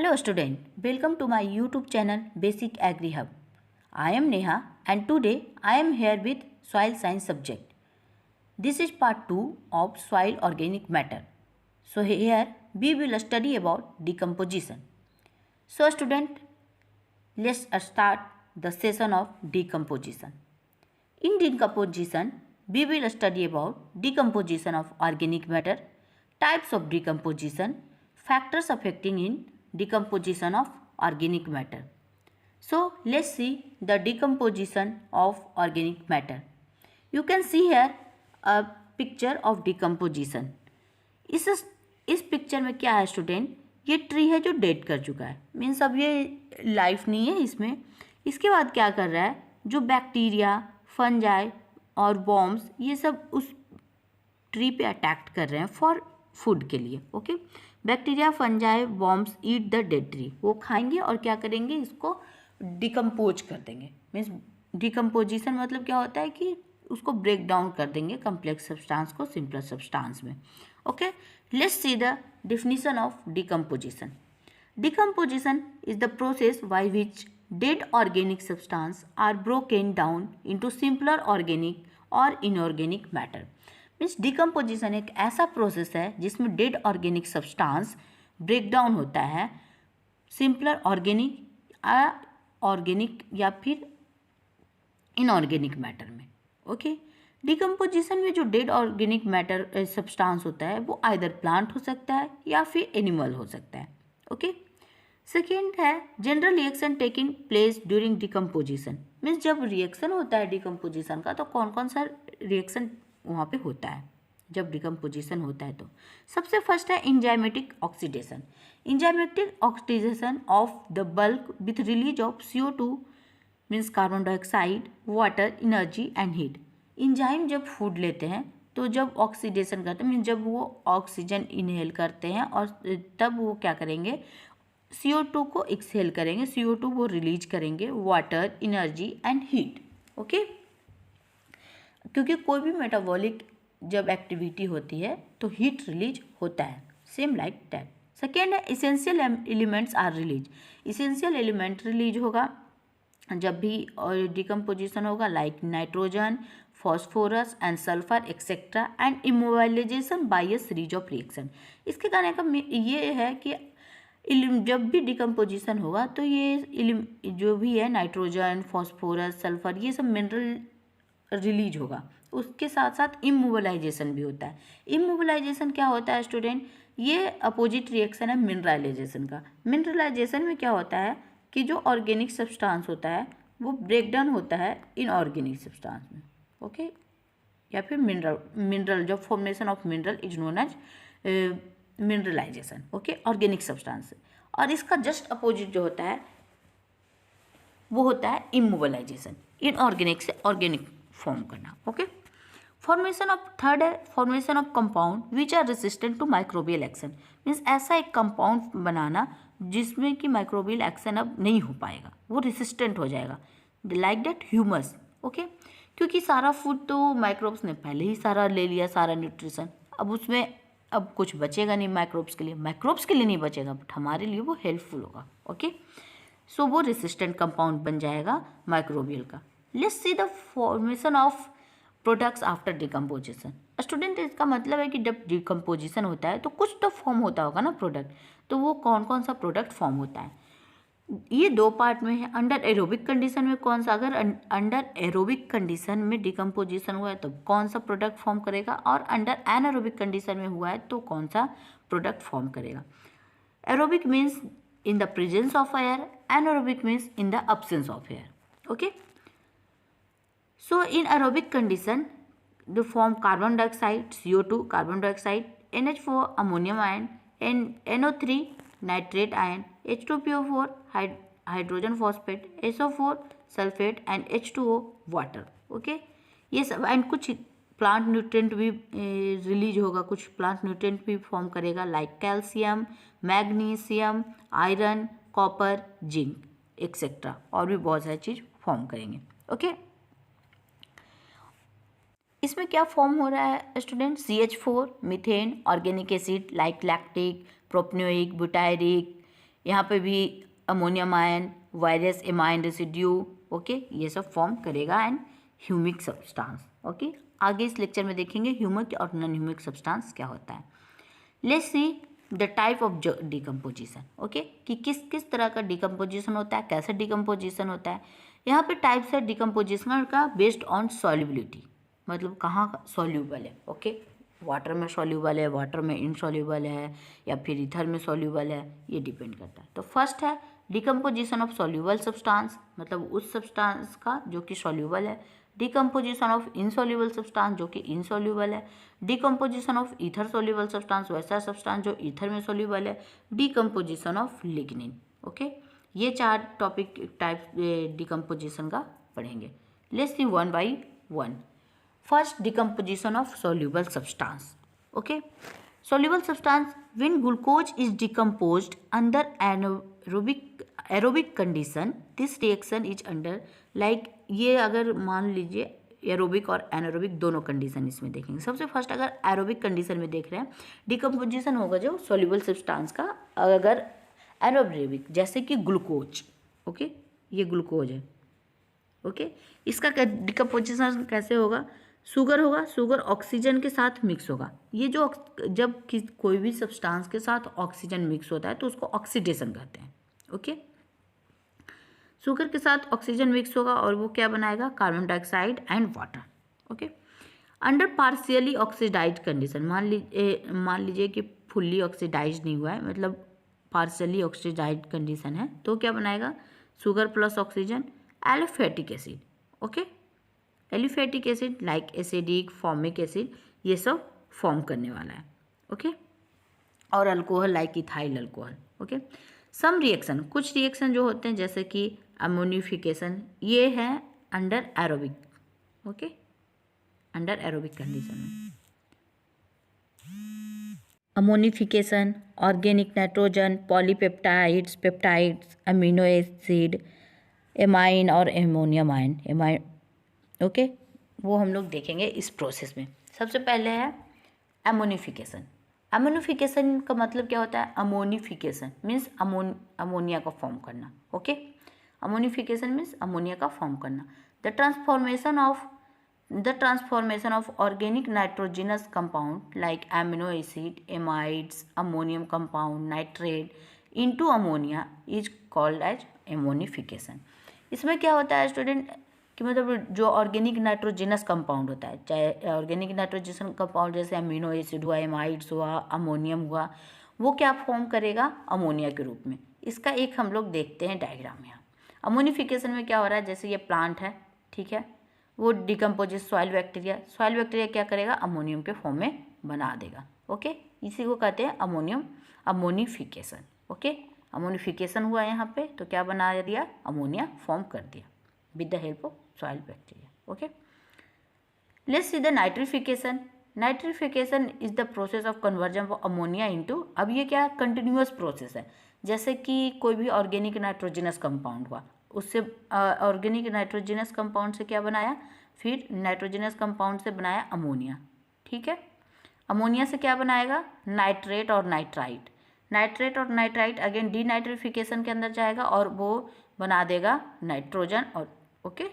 Hello student, welcome to my YouTube channel Basic Agri Hub. I am Neha and today I am here with soil science subject. This is part 2 of soil organic matter. So here we will study about decomposition. So student, let's start the session of decomposition. In decomposition, we will study about decomposition of organic matter, types of decomposition, factors affecting in decomposition of organic matter. So let's see the decomposition of organic matter. You can see here a picture of decomposition. इस picture में क्या है student, ये tree है जो dead कर चुका है, मीन्स अब ये लाइफ नहीं है इसमें. इसके बाद क्या कर रहा है, जो बैक्टीरिया, फंजाई और वॉर्म्स ये सब उस ट्री पे अटैक कर रहे हैं फॉर फूड के लिए. Okay, bacteria, fungi, worms eat the dead tree. वो खाएंगे और क्या करेंगे, इसको डिकम्पोज कर देंगे. मीन्स डिकम्पोजिशन मतलब क्या होता है कि उसको ब्रेक डाउन कर देंगे कम्प्लेक्स सब्सटेंस को सिंपलर सब्सटेंस में. Okay, let's see the definition of decomposition. Decomposition is the process by which dead organic substance are broken down into simpler organic or inorganic matter. Means decomposition एक ऐसा process है जिसमें dead organic substance break down होता है simpler organic या फिर inorganic matter में. Okay, decomposition में जो डेड ऑर्गेनिक मैटर सब्सटेंस होता है वो आइदर प्लांट हो सकता है या फिर एनिमल हो सकता है. ओके, सेकेंड है general reaction taking place during decomposition. Means जब रिएक्शन होता है डिकम्पोजिशन का तो कौन कौन सा रिएक्शन वहाँ पे होता है जब डिकम्पोजिशन होता है. तो सबसे फर्स्ट है enzymatic oxidation. Enzymatic oxidation of the bulk with release of CO2 means carbon dioxide, water, energy and heat. Enzyme जब फूड लेते हैं तो जब ऑक्सीडेशन करते हैं मीन्स जब वो ऑक्सीजन इनहेल करते हैं और तब वो क्या करेंगे, CO2 को एक्सहेल करेंगे, CO2 वो रिलीज करेंगे, water, energy and heat. Okay, क्योंकि कोई भी मेटाबॉलिक जब एक्टिविटी होती है तो हीट रिलीज होता है, सेम लाइक दैट. सेकेंड है essential elements are release. Essential element release होगा जब भी डिकम्पोजिशन होगा, like nitrogen, phosphorus and sulphur etcetera and immobilisation by a series of reaction. इसके कहने का ये है कि जब भी डिकम्पोजिशन होगा तो ये जो भी है नाइट्रोजन, फॉस्फोरस, सल्फर ये सब मिनरल रिलीज होगा. उसके साथ साथ इमोबिलाइजेशन भी होता है. इमोबिलाइजेशन क्या होता है स्टूडेंट, ये अपोजिट रिएक्शन है मिनरलाइजेशन का. मिनरलाइजेशन में क्या होता है कि जो ऑर्गेनिक सब्सटेंस होता है वो ब्रेक डाउन होता है इनऑर्गेनिक सब्सटेंस में. ओके, या फिर मिनरल जब formation of mineral is known as mineralisation. Okay, organic substance. और इसका जस्ट अपोजिट जो होता है वो होता है इमोबिलाइजेशन, इनऑर्गेनिक से ऑर्गेनिक फॉर्म करना. ओके, फॉर्मेशन ऑफ थर्ड है formation of compound which are resistant to microbial action. Means ऐसा एक कंपाउंड बनाना जिसमें कि माइक्रोबियल एक्शन अब नहीं हो पाएगा, वो रेसिस्टेंट हो जाएगा, लाइक दैट ह्यूमस. ओके, क्योंकि सारा फूड तो माइक्रोब्स ने पहले ही सारा ले लिया, सारा न्यूट्रिशन, अब उसमें अब कुछ बचेगा नहीं माइक्रोब्स के लिए. माइक्रोब्स के लिए नहीं बचेगा बट हमारे लिए वो हेल्पफुल होगा. ओके, सो वो रेसिस्टेंट कंपाउंड बन जाएगा माइक्रोबियल का. Let's see the formation of products after decomposition. Student, इसका मतलब है कि जब डिकम्पोजिशन होता है तो कुछ तो फॉर्म होता होगा ना प्रोडक्ट, तो वो कौन कौन सा प्रोडक्ट फॉर्म होता है. ये दो पार्ट में है. अंडर एरोबिक कंडीशन में कौन सा, अगर अंडर एरोबिक कंडीशन में डिकम्पोजिशन हुआ है तो कौन सा प्रोडक्ट फॉर्म करेगा, और अंडर एनारोबिक कंडीशन में हुआ है तो कौन सा प्रोडक्ट फॉर्म करेगा. Aerobic means in the presence of air, anaerobic means in the absence of air. Okay, so in aerobic condition they form carbon dioxide, CO2, carbon dioxide, NH4, ammonium ion, NO3, nitrate ion, H2PO4, hydrogen phosphate, SO4, sulfate and H2O, water. Okay, ये सब and कुछ plant nutrient भी release होगा, कुछ plant nutrient भी form करेगा, like calcium, magnesium, iron, copper, zinc etcetera, और भी बहुत सारी चीज़ फॉर्म करेंगे. ओके, इसमें क्या फॉर्म हो रहा है student, CH4, methane, organic acid like lactic, propanoic, butyric, यहाँ पे भी ammonium ion, virus amine residue, okay, ये सब फॉर्म करेगा एंड ह्यूमिक सब्सटेंस। ओके, आगे इस लेक्चर में देखेंगे ह्यूमिक और नॉन ह्यूमिक सब्सटेंस क्या होता है। Let's see the type of decomposition. Okay, कि किस किस तरह का डिकम्पोजिशन होता है, कैसे डिकम्पोजिशन होता है। यहाँ पे टाइप्स है डिकम्पोजिशन का बेस्ड ऑन सॉल्युबिलिटी, मतलब कहाँ सॉल्यूबल है। ओके, वाटर में सॉल्यूबल है, वाटर में इनसॉल्यूबल है, या फिर ईथर में सॉल्यूबल है, ये डिपेंड करता है। तो फर्स्ट है डिकम्पोजिशन ऑफ सॉल्यूबल सब्सटेंस, मतलब उस सब्सटेंस का जो कि सॉल्यूबल है। डिकम्पोजिशन ऑफ इनसॉल्यूबल सब्सटेंस, जो कि इनसॉल्यूबल है। Decomposition of ether soluble substance, वैसा सब्सटेंस जो ईथर में सॉल्यूबल है। Decomposition of lignin. ओके, ये 4 टॉपिक टाइप डिकम्पोजिशन का पढ़ेंगे। Let's see one by one. First, decomposition of soluble substance. Okay, soluble substance when glucose is decomposed under aerobic condition, this reaction is under like, ये अगर मान लीजिए aerobic और anaerobic दोनों condition इसमें देखेंगे। सबसे फर्स्ट अगर एरोबिक कंडीशन में देख रहे हैं, डिकम्पोजिशन होगा जो सॉल्युबल सब्सटेंस का। अगर एनारोबिक जैसे कि ग्लूकोज, ओके, ये ग्लूकोज है। ओके, इसका डिकम्पोजिशन कैसे होगा, शुगर होगा, शुगर ऑक्सीजन के साथ मिक्स होगा। ये जो जब कोई भी सब्सटेंस के साथ ऑक्सीजन मिक्स होता है तो उसको ऑक्सीडेशन कहते हैं। ओके, शुगर के साथ ऑक्सीजन मिक्स होगा और वो क्या बनाएगा, carbon dioxide and water. Okay, under partially oxidised condition, मान लीजिए कि फुल्ली ऑक्सीडाइज नहीं हुआ है, मतलब पार्शियली ऑक्सीडाइज्ड कंडीशन है, तो क्या बनाएगा, sugar plus oxygen, aliphatic acid. Okay, aliphatic acid like acidic, formic acid, ये सब फॉर्म करने वाला है। ओके, और alcohol like ethyl alcohol. Okay, some reaction, कुछ रिएक्शन जो होते हैं जैसे कि अमोनिफिकेशन, ये है under aerobic. Okay, under aerobic condition में ammonification, organic nitrogen, polypeptides, peptides, amino acid, amine और एमोनियम आयन, एमाइन। ओके, वो हम लोग देखेंगे इस प्रोसेस में। सबसे पहले है अमोनिफिकेशन। अमोनिफिकेशन का मतलब क्या होता है, अमोनिफिकेशन मीन्स अमोनिया का फॉर्म करना। ओके, अमोनिफिकेशन मीन्स अमोनिया का फॉर्म करना। The transformation of organic nitrogenous compound like amino acid, amides, ammonium compound, nitrate into ammonia is called as ammonification. इसमें क्या होता है स्टूडेंट, कि मतलब जो ऑर्गेनिक नाइट्रोजिनस कंपाउंड होता है, चाहे ऑर्गेनिक नाइट्रोजन कंपाउंड जैसे अमीनो एसिड हुआ, एमाइड्स हुआ, अमोनियम हुआ, वो क्या फॉर्म करेगा, अमोनिया के रूप में। इसका एक हम लोग देखते हैं डायग्राम यहाँ। अमोनिफिकेशन में क्या हो रहा है, जैसे ये प्लांट है, ठीक है, वो डिकम्पोजिस सॉइल बैक्टीरिया क्या करेगा, अमोनियम के फॉर्म में बना देगा। ओके, इसी को कहते हैं अमोनिफिकेशन। ओके, अमोनिफिकेशन हुआ यहाँ पे, तो क्या बना दिया, अमोनिया फॉर्म कर दिया with the help of soil bacteria. Okay, let's see the nitrification. Nitrification is the process of conversion of ammonia into, अब ये क्या कंटिन्यूअस प्रोसेस है, जैसे कि कोई भी ऑर्गेनिक नाइट्रोजिनस कंपाउंड हुआ, उससे ऑर्गेनिक नाइट्रोजिनस कंपाउंड से क्या बनाया, फिर नाइट्रोजिनस कंपाउंड से बनाया अमोनिया। ठीक है, अमोनिया से क्या बनाएगा, नाइट्रेट और नाइट्राइट। नाइट्रेट और नाइट्राइट अगेन डीनाइट्रिफिकेशन के अंदर जाएगा और वो बना देगा नाइट्रोजन। और ओके,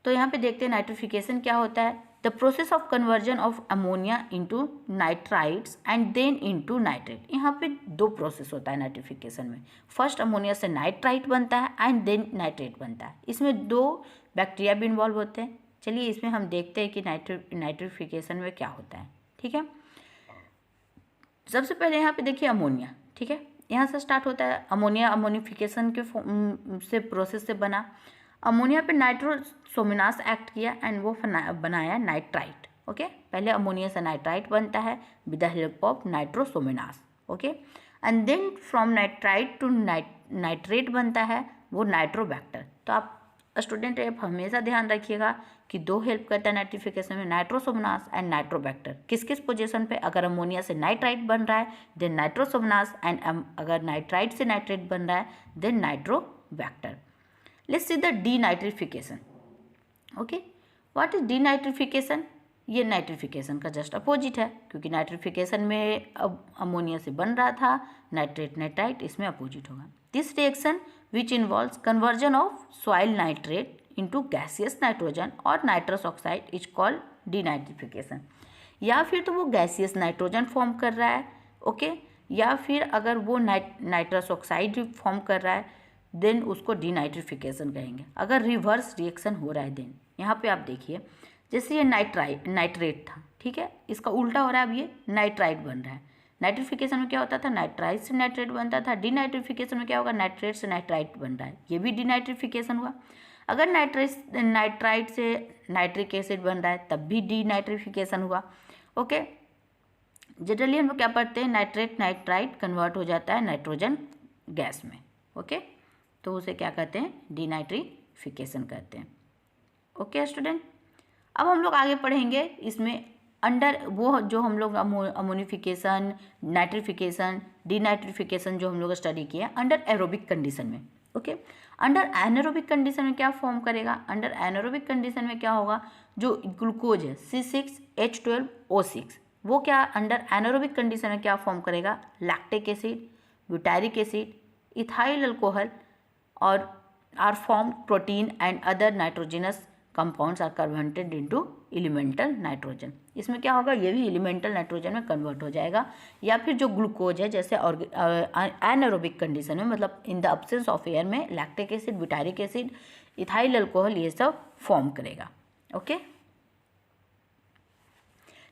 तो यहाँ पे देखते हैं नाइट्रिफिकेशन क्या होता है, the process of conversion of ammonia into nitrites and then into nitrate. यहाँ पे 2 प्रोसेस होता है नाइट्रिफिकेशन में, फर्स्ट अमोनिया से नाइट्राइट बनता है एंड देन नाइट्रेट बनता है। इसमें 2 बैक्टीरिया भी इन्वॉल्व होते हैं। चलिए इसमें हम देखते हैं कि नाइट्रिफिकेशन में क्या होता है। ठीक है, सबसे पहले यहाँ पे देखिए अमोनिया, ठीक है, यहाँ से स्टार्ट होता है अमोनिया, अमोनिफिकेशन के से प्रोसेस से बना। अमोनिया पे नाइट्रोसोमिनास एक्ट किया एंड वो बनाया नाइट्राइट। ओके, पहले अमोनिया से नाइट्राइट बनता है with the help of Nitrosomonas. Okay, and then from nitrite to nitrate बनता है वो नाइट्रोबैक्टर। तो आप स्टूडेंट हमेशा ध्यान रखिएगा कि 2 हेल्प करता है नाइट्रिफिकेशन में, नाइट्रोसोमनास एंड नाइट्रोबैक्टर। किस किस पोजीशन पे, अगर अमोनिया से नाइट्राइट बन रहा है देन नाइट्रोसोमनास, एंड अगर नाइट्राइट से नाइट्रेट बन रहा है then Nitrobacter. Let's see the denitrification. Okay, what is denitrification, ये नाइट्रिफिकेशन का जस्ट अपोजिट है, क्योंकि नाइट्रिफिकेशन में अब अमोनिया से बन रहा था नाइट्रेट नाइट्राइट, इसमें अपोजिट होगा। This reaction which involves conversion of soil nitrate into gaseous nitrogen और nitrous oxide is called denitrification. या फिर तो वो गैसियस नाइट्रोजन फॉर्म कर रहा है, ओके, या फिर अगर वो नाइट्रस ऑक्साइड फॉर्म कर रहा है देन उसको डीनाइट्रिफिकेशन कहेंगे। अगर रिवर्स रिएक्शन हो रहा है देन, यहाँ पे आप देखिए जैसे ये नाइट्रेट था, ठीक है, इसका उल्टा हो रहा है, अब ये नाइट्राइट बन रहा है। नाइट्रिफिकेशन में क्या होता था, नाइट्राइट से नाइट्रेट बनता था। डीनाइट्रिफिकेशन में क्या होगा, नाइट्रेट से नाइट्राइट बन रहा है, ये भी डीनाइट्रिफिकेशन हुआ। अगर नाइट्राइट से नाइट्रिक एसिड बन रहा है तब भी डीनाइट्रिफिकेशन हुआ, ओके। जनरली हम लोग क्या पढ़ते हैं, नाइट्रेट नाइट्राइट कन्वर्ट हो जाता है नाइट्रोजन गैस में, ओके, तो उसे क्या कहते हैं, डीनाइट्रिफिकेशन कहते हैं, ओके स्टूडेंट। अब हम लोग आगे पढ़ेंगे इसमें अंडर वो जो हम लोग अमोनिफिकेशन, नाइट्रिफिकेशन, डीनाइट्रिफिकेशन जो हम लोग स्टडी किए अंडर एरोबिक कंडीशन में, ओके। अंडर एनारोबिक कंडीशन में क्या फॉर्म करेगा, अंडर एनारोबिक कंडीशन में क्या होगा, जो ग्लूकोज है C6H12O6 वो क्या अंडर एनारोबिक कंडीशन में क्या फॉर्म करेगा, lactic acid, butyric acid, ethyl alcohol और are form protein and other nitrogenous compounds are converted into elemental nitrogen. इसमें क्या होगा, ये भी एलिमेंटल नाइट्रोजन में कन्वर्ट हो जाएगा। या फिर जो ग्लूकोज है जैसे एनारोबिक कंडीशन में, मतलब in the absence of air में lactic acid, butyric acid, ethyl alcohol ये सब फॉर्म करेगा, okay.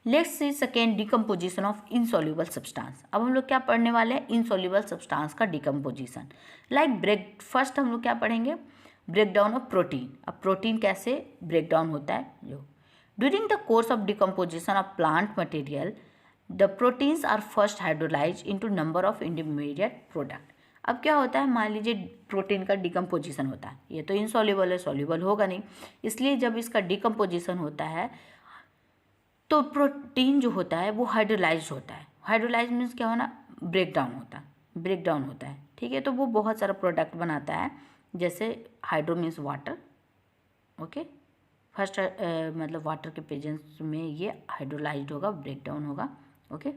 Let's see second decomposition of insoluble substance. अब हम लोग क्या पढ़ने वाले हैं, इनसॉल्युबल सब्सटेंस का डिकम्पोजिशन। लाइक फर्स्ट हम लोग क्या पढ़ेंगे, ब्रेक डाउन ऑफ प्रोटीन। अब प्रोटीन कैसे ब्रेक डाउन होता है, जो during the course of decomposition of plant material the proteins are first hydrolyse into number of intermediate product. अब क्या होता है, मान लीजिए प्रोटीन का डिकम्पोजिशन होता है, ये तो इनसॉल्युबल है, सॉल्युबल होगा नहीं, इसलिए जब इसका डिकम्पोजिशन होता है तो प्रोटीन जो होता है वो हाइड्रोलाइज होता है। हाइड्रोलाइज मीन्स क्या होना, ब्रेक डाउन होता है, ठीक है। तो वो बहुत सारा प्रोडक्ट बनाता है, जैसे hydro means water, okay, first मतलब वाटर के प्रेजेंस में ये हाइड्रोलाइज्ड होगा, ब्रेक डाउन होगा, ओके।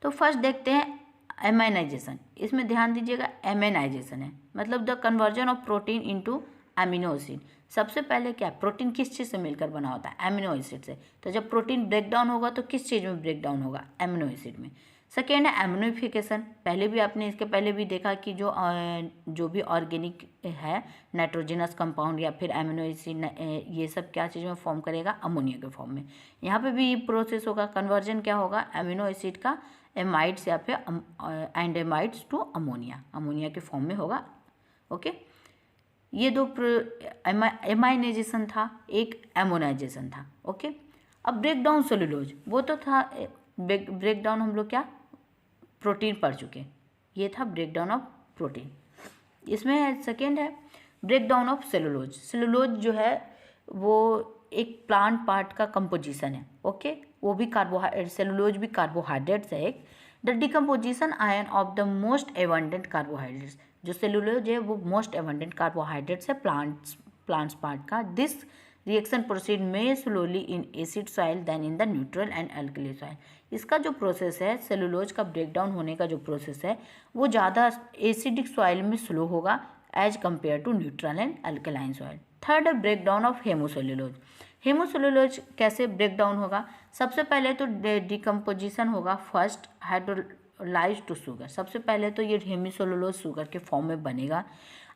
तो फर्स्ट देखते हैं एमाइनाइजेशन। इसमें ध्यान दीजिएगा, एमाइनाइजेशन है मतलब the conversion of protein into amino acid. सबसे पहले क्या, प्रोटीन किस चीज़ से मिलकर बना होता है, एमिनो एसिड से। तो जब प्रोटीन ब्रेक डाउन होगा तो किस चीज़ में ब्रेक डाउन होगा, एमिनो एसिड में। सेकेंड है एमिनोफिकेशन। पहले भी आपने इसके पहले भी देखा कि जो भी ऑर्गेनिक है नाइट्रोजनस कंपाउंड या फिर एमिनो एसिड, ये सब क्या चीज़ में फॉर्म करेगा, अमोनिया के फॉर्म में। यहाँ पे भी प्रोसेस होगा, कन्वर्जन क्या होगा, एमिनो एसिड का एमाइड्स या फिर एंडेमाइड्स टू अमोनिया, अमोनिया के फॉर्म में होगा, ओके। ये दो एमाइनाइजेशन था, एक एमोनाइजेशन था, ओके। अब ब्रेक डाउन सेलुलोज, वो तो था ब्रेक डाउन, हम लोग क्या प्रोटीन पढ़ चुके, ये था ब्रेक डाउन ऑफ प्रोटीन। इसमें सेकेंड है break down of cellulose. Cellulose जो है वो एक प्लांट पार्ट का कंपोजिशन है, ओके, वो भी कार्बोहाइड्रेट, सेलुलोज भी कार्बोहाइड्रेट्स है एक। The decomposition ion of the most abundant carbohydrates, जो सेलुलोज है वो मोस्ट एबंडेंट कार्बोहाइड्रेट्स है प्लांट्स पार्ट का। दिस रिएक्शन प्रोसीड में slowly in acid soil then in the neutral and alkali soil. इसका जो प्रोसेस है, सेलुलोज का ब्रेक डाउन होने का जो प्रोसेस है वो ज़्यादा एसिडिक सॉइल में स्लो होगा as compare to neutral and alkaline soil. Third है break down of hemicellulose. Hemicellulose कैसे ब्रेक डाउन होगा, सबसे पहले तो डिकम्पोजिशन होगा फर्स्ट हाइड्रोलाइज टू शुगर। सबसे पहले तो ये हेमोसेलुलोज शुगर के फॉर्म में बनेगा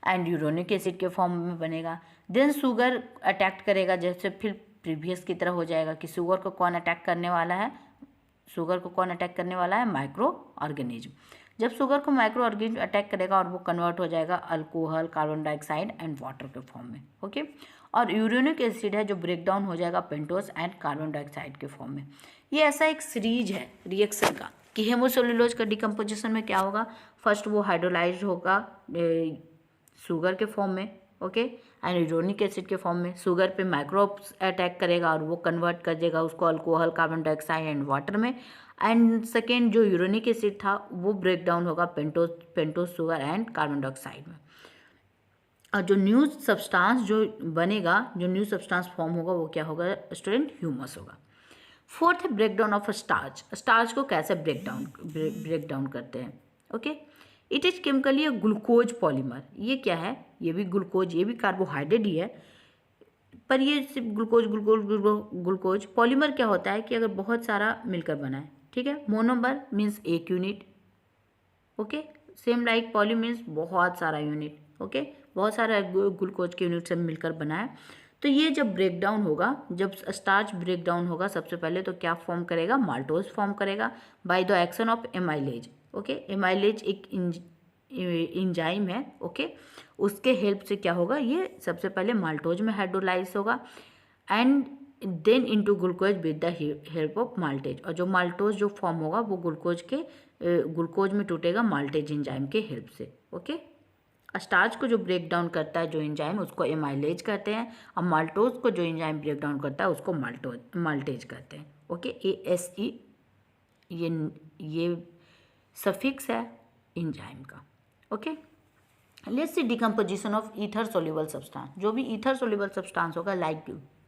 एंड यूरोनिक एसिड के फॉर्म में बनेगा। देन शुगर अटैक करेगा, जैसे फिर प्रीवियस की तरह हो जाएगा कि शुगर को कौन अटैक करने वाला है, शुगर को कौन अटैक करने वाला है, माइक्रो ऑर्गेनिज्म। जब शुगर को माइक्रो ऑर्गेनिज्म अटैक करेगा और वो कन्वर्ट हो जाएगा alcohol, carbon dioxide and water के फॉर्म में, ओके। और यूरेनिक एसिड है जो ब्रेक डाउन हो जाएगा पेंटोस एंड कार्बन डाइऑक्साइड के फॉर्म में। ये ऐसा एक सीरीज है रिएक्शन का कि हेमोसेलुलोज का डिकम्पोजिशन में क्या होगा, फर्स्ट वो हाइड्रोलाइज्ड होगा शुगर के फॉर्म में, ओके, एंड यूरोनिक एसिड के फॉर्म में। शुगर पे माइक्रोब्स अटैक करेगा और वो कन्वर्ट कर देगा उसको alcohol, carbon dioxide and water में। एंड सेकेंड जो यूरोनिक एसिड था वो ब्रेक डाउन होगा pentose sugar and carbon dioxide में। और जो न्यू सब्सटेंस जो बनेगा, जो न्यू सब्सटेंस फॉर्म होगा वो क्या होगा स्टूडेंट? ह्यूमस होगा। फोर्थ है break down of starch. Starch को कैसे ब्रेक डाउन करते हैं? Okay, it is chemically a glucose polymer. ये क्या है? ये भी ग्लूकोज, ये भी कार्बोहाइड्रेट ही है, पर ये सिर्फ ग्लूकोज ग्लूकोज ग्लूकोज। पॉलीमर क्या होता है कि अगर बहुत सारा मिलकर बना है, ठीक है। मोनोमर मीन्स एक unit, okay. Same like poly means बहुत सारा यूनिट, ओके, बहुत सारा ग्लूकोज के यूनिट से मिलकर बना है। तो ये जब ब्रेक डाउन होगा, जब स्टार्च ब्रेक डाउन होगा सबसे पहले तो क्या फॉर्म करेगा? माल्टोज फॉर्म करेगा by the action of amylase, okay. Amylase एक इंजाइम है, ओके, उसके हेल्प से क्या होगा? ये सबसे पहले माल्टोज में हाइड्रोलाइज होगा and then into glucose with the help of maltase. और जो माल्टोज जो फॉर्म होगा वो ग्लूकोज में टूटेगा माल्टेज एंजाइम के हेल्प से, ओके। स्टार्च को जो ब्रेक डाउन करता है जो एंजाइम, उसको एमाइलेज कहते हैं, और माल्टोज को जो एंजाइम ब्रेक डाउन करता है उसको माल्टेज कहते हैं, ओके। ASE ये सफिक्स है एंजाइम का, okay. Let's see decomposition of ether soluble substance. जो भी ईथर सोल्यूबल सब्सटेंस होगा लाइक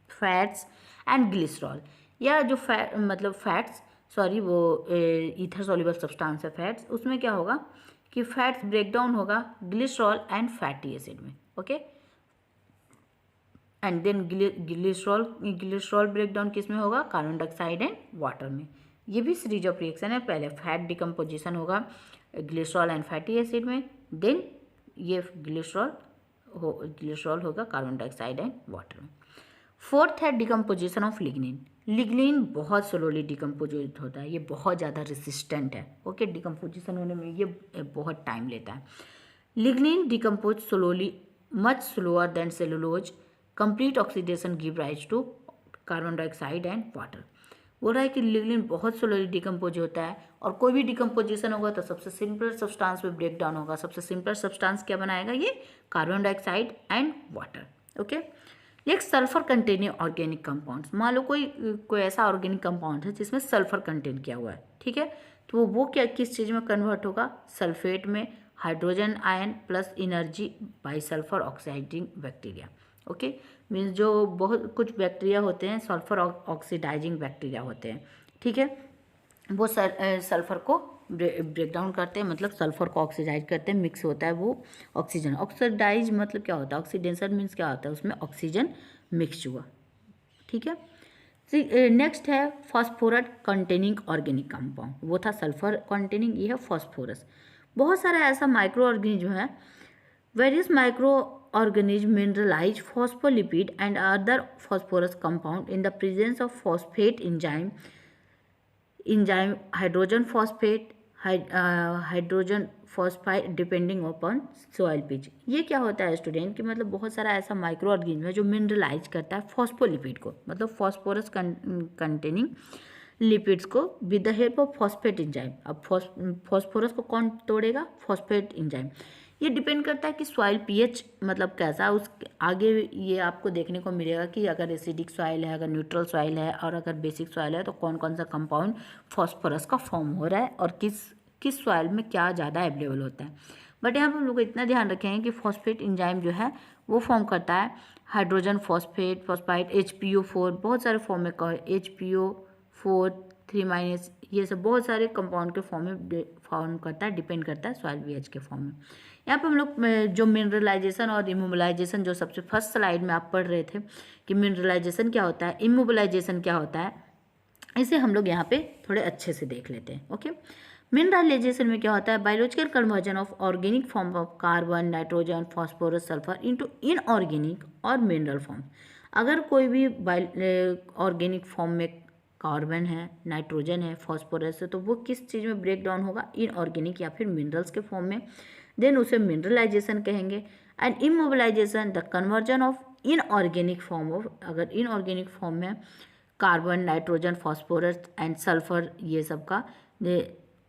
फैट्स एंड ग्लिसरॉल, या जो फैट्स सॉरी वो ईथर सोल्यूबल सब्सटेंस है फैट्स, उसमें क्या होगा कि फैट्स ब्रेक डाउन होगा ग्लिसरॉल एंड फैटी एसिड में, okay. And then glycerol break down किस में होगा? कार्बन डाइऑक्साइड एंड वाटर में। ये भी सीरीज ऑफ रिएक्शन है। पहले फैट डिकम्पोजिशन होगा ग्लिसरॉल एंड फैटी एसिड में, देन ये ग्लिसरॉल होगा कार्बन डाइऑक्साइड एंड वाटर में। फोर्थ है डिकम्पोजिशन ऑफ लिग्निन। लिग्निन बहुत स्लोली डिकम्पोजिट होता है, ये बहुत ज़्यादा रेसिस्टेंट है, ओके। डिकम्पोजिशन होने में ये बहुत टाइम लेता है। Lignin decompose slowly, much slower than cellulose. Complete oxidation give rise to carbon dioxide and water. बोल रहा है कि लिग्निन बहुत स्लोली डिकम्पोज होता है, और कोई भी डिकम्पोजिशन होगा तो सबसे सिंपल सब्सटेंस में ब्रेक डाउन होगा। सबसे सिंपल सब्सटेंस क्या बनाएगा? ये carbon dioxide and water, okay. एक सल्फर कंटेनिंग ऑर्गेनिक कंपाउंड्स। मान लो कोई ऐसा ऑर्गेनिक कंपाउंड है जिसमें सल्फर कंटेन किया हुआ है, ठीक है, तो वो क्या किस चीज़ में कन्वर्ट होगा? सल्फेट में, hydrogen ion plus energy by sulphur oxidising bacteria, okay. Means जो बहुत कुछ बैक्टीरिया होते हैं सल्फर ऑक्सीडाइजिंग बैक्टीरिया होते हैं, ठीक है, वो सल्फर को ब्रेक डाउन करते हैं, मतलब सल्फर को ऑक्सीडाइज करते हैं, मिक्स होता है वो ऑक्सीजन। ऑक्सीडाइज मतलब क्या होता है? ऑक्सीडेशन मीन्स क्या होता है? उसमें ऑक्सीजन मिक्स हुआ, ठीक है। नेक्स्ट है फॉस्फोरस कंटेनिंग ऑर्गेनिक कंपाउंड। वो था सल्फर कंटेनिंग, ये है फॉस्फोरस। बहुत सारा ऐसा माइक्रो ऑर्गेनिज्म है, various micro organism mineralise phospholipid and other phosphorus compound in the presence of phosphate enzyme hydrogen phosphate, hydrogen phosphide depending upon soil pH. ये क्या होता है स्टूडेंट कि मतलब बहुत सारा ऐसा माइक्रो ऑर्गेनिज्म है जो मिनरलाइज करता है फॉस्फोलिपिड को, मतलब फॉस्फोरस कंटेनिंग लिपिड्स को with the help of phosphate enzyme. अब फॉस्फोरस को कौन तोड़ेगा? Phosphate enzyme. ये डिपेंड करता है कि सॉइल पीएच मतलब कैसा, उस आगे ये आपको देखने को मिलेगा कि अगर एसिडिक सॉइल है, अगर न्यूट्रल सॉइल है और अगर बेसिक सॉइल है तो कौन कौन सा कंपाउंड फॉस्फोरस का फॉर्म हो रहा है और किस सॉइल में क्या ज़्यादा अवेलेबल होता है। बट यहाँ पर हम लोग इतना ध्यान रखेंगे कि फॉस्फेट एंजाइम जो है वो फॉर्म करता है हाइड्रोजन फॉस्फेट, फॉस्फाइड, HPO4, बहुत सारे फॉर्म में HPO4 3- ये सब बहुत सारे कंपाउंड के फॉर्म में फॉर्म करता है, डिपेंड करता है सॉइल पीएच के फॉर्म में। यहाँ पे हम लोग जो मिनरलाइजेशन और इमोबिलाइजेशन जो सबसे फर्स्ट स्लाइड में आप पढ़ रहे थे कि मिनरलाइजेशन क्या होता है, इमोबिलाइजेशन क्या होता है, इसे हम लोग यहाँ पे थोड़े अच्छे से देख लेते हैं, ओके। मिनरलाइजेशन में क्या होता है? Biological conversion of organic form of carbon, nitrogen, phosphorus, sulphur into inorganic और मिनरल फॉर्म। अगर कोई भी ऑर्गेनिक फॉर्म में कार्बन है, नाइट्रोजन है, फॉस्फोरस है, तो वो किस चीज़ में ब्रेक डाउन होगा? इनऑर्गेनिक या फिर मिनरल्स के फॉर्म में, देन उसे मिनरलाइजेशन कहेंगे। And immobilisation the conversion of inorganic form of, अगर इनऑर्गेनिक फॉर्म में carbon, nitrogen, phosphorus and sulphur ये सब का,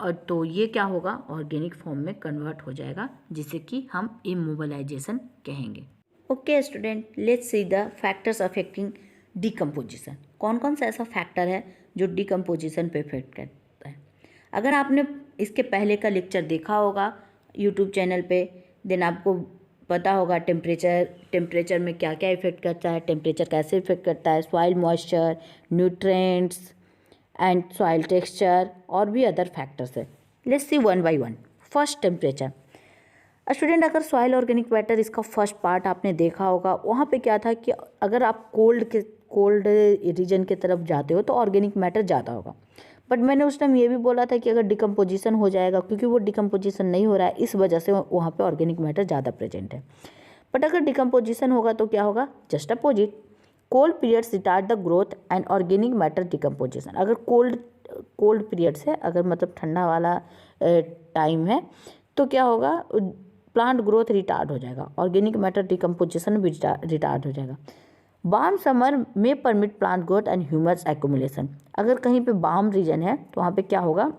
और तो ये क्या होगा? ऑर्गेनिक फॉर्म में कन्वर्ट हो जाएगा, जिसे कि हम इमोबिलाइजेशन कहेंगे। Okay student, let's see the factors affecting decomposition. कौन कौन सा ऐसा फैक्टर है जो डिकम्पोजिशन पे इफेक्ट करता है? अगर आपने इसके पहले का लेक्चर देखा होगा यूट्यूब चैनल पे, देन आपको पता होगा टेम्परेचर में क्या क्या इफेक्ट करता है, टेम्परेचर कैसे इफेक्ट करता है, soil moisture, nutrients and soil texture और भी अदर फैक्टर्स है। Let's see one by one. First, temperature. Student, अगर सॉइल ऑर्गेनिक मैटर इसका फर्स्ट पार्ट आपने देखा होगा, वहाँ पे क्या था कि अगर आप कोल्ड रीजन की तरफ जाते हो तो ऑर्गेनिक मैटर ज़्यादा होगा। बट मैंने उस टाइम ये भी बोला था कि अगर डिकम्पोजिशन हो जाएगा, क्योंकि वो डिकम्पोजिशन नहीं हो रहा है इस वजह से वहाँ पे ऑर्गेनिक मैटर ज़्यादा प्रेजेंट है। बट अगर डिकम्पोजिशन होगा तो क्या होगा? Just opposite, cold periods retard the growth and organic matter decomposition. अगर कोल्ड पीरियड्स है, अगर मतलब ठंडा वाला टाइम है, तो क्या होगा? प्लांट ग्रोथ रिटार्ड हो जाएगा, ऑर्गेनिक मैटर डिकम्पोजिशन भी रिटार्ड हो जाएगा। वार्म समर में permit plant growth and humus accumulation. अगर कहीं पे वार्म रीजन है तो वहाँ पे क्या होगा?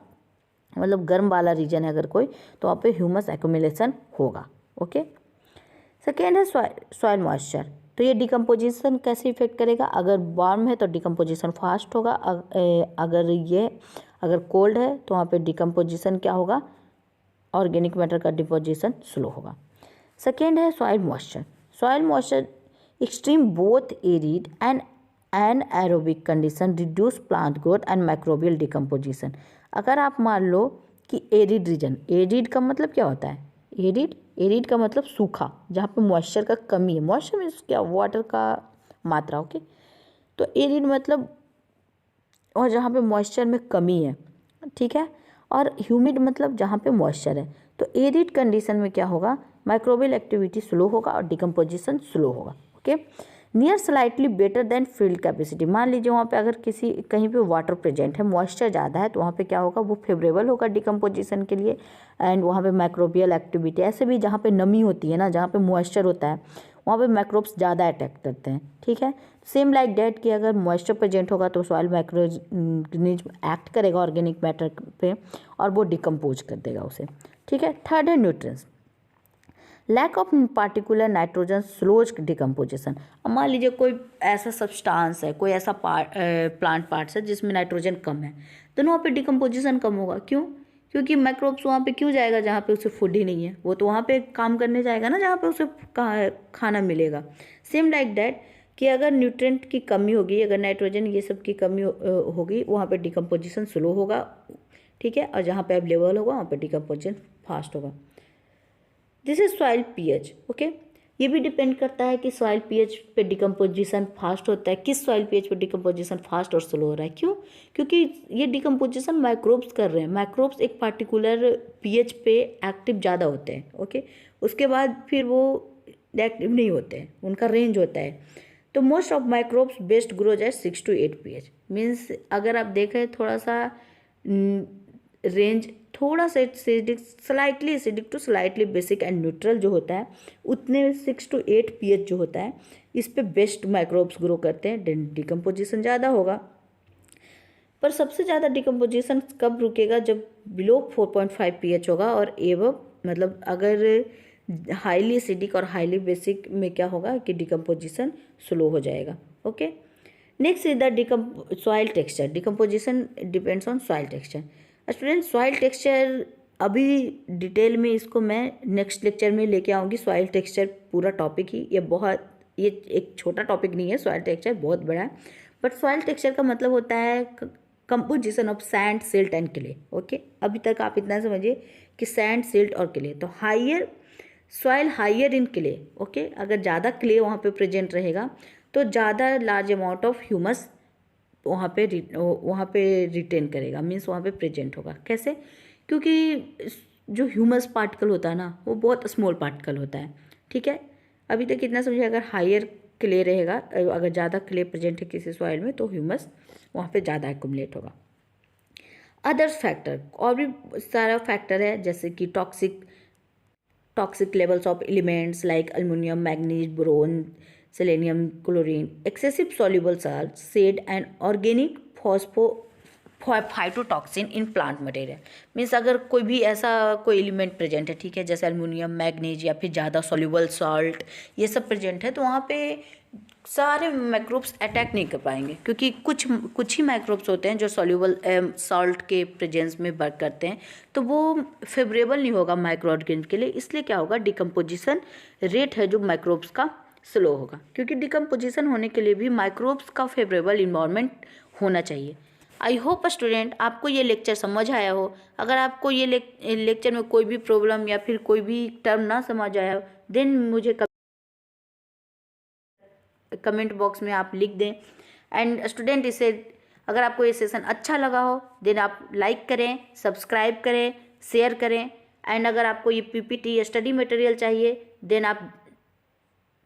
मतलब गर्म वाला रीजन है अगर कोई, तो वहाँ पे ह्यूमस एक्यूमुलेशन होगा। ओके। सेकेंड है सॉइल मॉइस्चर। तो ये डिकम्पोजिशन कैसे इफेक्ट करेगा? अगर वार्म है तो डिकम्पोजिशन फास्ट होगा, अगर कोल्ड है तो वहाँ पे डिकम्पोजिशन क्या होगा? ऑर्गेनिक मैटर का डिपोजिशन स्लो होगा। सेकेंड है soil moisture. Soil moisture extreme both arid and anaerobic condition reduce plant growth and microbial decomposition. अगर आप मान लो कि एरिड रीजन, एरिड का मतलब क्या होता है? एरिड का मतलब सूखा, जहाँ पे मॉइस्चर का कमी है। मॉइस्चर मीन्स क्या? वाटर का मात्रा। ओके। तो एरिड मतलब और जहाँ पे मॉइस्चर में कमी है, ठीक है। और ह्यूमिड मतलब जहाँ पे मॉइस्चर है। तो एरिड कंडीशन में क्या होगा? माइक्रोबियल एक्टिविटी स्लो होगा और डिकम्पोजिशन स्लो होगा। Okay. Near slightly better than field capacity. मान लीजिए वहाँ पे अगर कहीं पे वाटर प्रेजेंट है, मॉइस्चर ज़्यादा है, तो वहाँ पे क्या होगा? वो फेवरेबल होगा डिकम्पोजिशन के लिए। एंड वहाँ पे माइक्रोबियल एक्टिविटी, ऐसे भी जहाँ पे नमी होती है ना, जहाँ पे मॉइस्चर होता है, वहाँ पे माइक्रोब्स ज़्यादा अटैक करते हैं, ठीक है। सेम लाइक डेट कि अगर मॉइस्चर प्रेजेंट होगा तो सॉइल माइक्रोऑर्गेनिज्म एक्ट करेगा ऑर्गेनिक मैटर पे और वो डिकम्पोज कर देगा उसे, ठीक है। थर्ड है nutrients. Lack of particular nitrogen slows decomposition. अब मान लीजिए कोई ऐसा सब्सटेंस है, कोई ऐसा प्लांट पार्ट्स है जिसमें नाइट्रोजन कम है, तो वहाँ पे डिकम्पोजिशन कम होगा। क्यों? क्योंकि माइक्रोब्स वहाँ पे क्यों जाएगा जहाँ पे उसे फूड ही नहीं है? वो तो वहाँ पे काम करने जाएगा ना जहाँ पे उसे खाना मिलेगा। सेम लाइक दैट कि अगर न्यूट्रिएंट की कमी होगी, अगर नाइट्रोजन ये सब की कमी होगी, वहाँ पे डिकम्पोजिशन स्लो होगा, ठीक है। और जहाँ पे अवेलेबल होगा वहाँ पे डिकम्पोजिशन फास्ट होगा। This is soil pH. Okay. ये भी डिपेंड करता है कि सॉइल पीएच पे डिकम्पोजिशन फास्ट होता है, किस सॉइल पीएच पे डिकम्पोजिशन फास्ट और स्लो हो रहा है। क्यों? क्योंकि ये डिकम्पोजिशन माइक्रोब्स कर रहे हैं। माइक्रोब्स एक पार्टिकुलर पीएच पे एक्टिव ज़्यादा होते हैं। ओके। उसके बाद फिर वो एक्टिव नहीं होते हैं, उनका रेंज होता है। तो most of microbes best grows at 6 to 8 pH। Means अगर आप देखें थोड़ा सा रेंज थोड़ा सा acidic, slightly acidic to slightly basic and neutral जो होता है, उतने 6 to 8 pH जो होता है, इस पे बेस्ट माइक्रोब्स ग्रो करते हैं। डिकम्पोजिशन ज़्यादा होगा। पर सबसे ज़्यादा डिकम्पोजिशन कब रुकेगा? जब बिलो 4.5 pH होगा और एवं मतलब अगर हाईली एसिडिक और हाईली बेसिक में क्या होगा कि डिकम्पोजिशन स्लो हो जाएगा। Okay. Next is the soil texture. Decomposition depends on soil texture. Student, soil texture अभी डिटेल में इसको मैं नेक्स्ट लेक्चर में लेके आऊँगी। सॉइल टेक्सचर पूरा टॉपिक ही ये एक छोटा टॉपिक नहीं है, सॉइल टेक्सचर बहुत बड़ा है। बट सॉइल टेक्सचर का मतलब होता है composition of sand, silt and clay. Okay. अभी तक आप इतना समझिए कि सैंड, सिल्ट और क्ले। तो सॉइल हाइयर इन क्ले। ओके। अगर ज़्यादा क्ले वहाँ पे प्रेजेंट रहेगा तो ज़्यादा लार्ज अमाउंट ऑफ ह्यूमस वहाँ पे रिटेन करेगा, मीन्स वहाँ पे प्रेजेंट होगा। कैसे? क्योंकि जो ह्यूमस पार्टिकल होता है ना, वो बहुत स्मॉल पार्टिकल होता है, ठीक है। अभी तक कितना समझे? अगर हायर क्ले रहेगा, अगर ज़्यादा क्ले प्रेजेंट है किसी सॉइल में, तो ह्यूमस वहाँ पे ज़्यादा एक्युमुलेट होगा। अदर फैक्टर, और भी सारा फैक्टर है, जैसे कि toxic levels of elements like aluminium, manganese, boron, selenium, chlorine, excessive soluble salt, said and organic phytotoxin in plant material. Means अगर कोई भी ऐसा कोई एलिमेंट प्रेजेंट है, ठीक है, जैसे अल्युमिनियम, मैग्नीज या फिर ज़्यादा सॉल्युबल सॉल्ट, ये सब प्रेजेंट है, तो वहाँ पे सारे माइक्रोब्स अटैक नहीं कर पाएंगे, क्योंकि कुछ ही माइक्रोब्स होते हैं जो सॉल्यूबल सॉल्ट के प्रेजेंस में वर्क करते हैं, तो वो फेवरेबल नहीं होगा माइक्रो ऑर्गेनिज्म के लिए। इसलिए क्या होगा, डिकम्पोजिशन रेट है जो माइक्रोब्स का स्लो होगा, क्योंकि डिकम्पोजिशन होने के लिए भी माइक्रोब्स का फेवरेबल इन्वायरमेंट होना चाहिए। आई होप स्टूडेंट आपको ये लेक्चर समझ आया हो। अगर आपको ये लेक्चर में कोई भी प्रॉब्लम या फिर कोई भी टर्म ना समझ आया हो, देन मुझे कमेंट बॉक्स में आप लिख दें। एंड स्टूडेंट, इसे अगर आपको ये सेशन अच्छा लगा हो देन आप लाइक करें, सब्सक्राइब करें, शेयर करें। एंड अगर आपको ये पीपीटी स्टडी मटेरियल चाहिए देन आप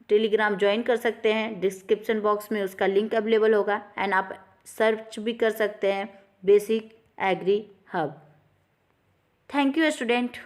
टेलीग्राम ज्वाइन कर सकते हैं, डिस्क्रिप्शन बॉक्स में उसका लिंक अवेलेबल होगा। एंड आप सर्च भी कर सकते हैं Basic Agri Hub. Thank you student.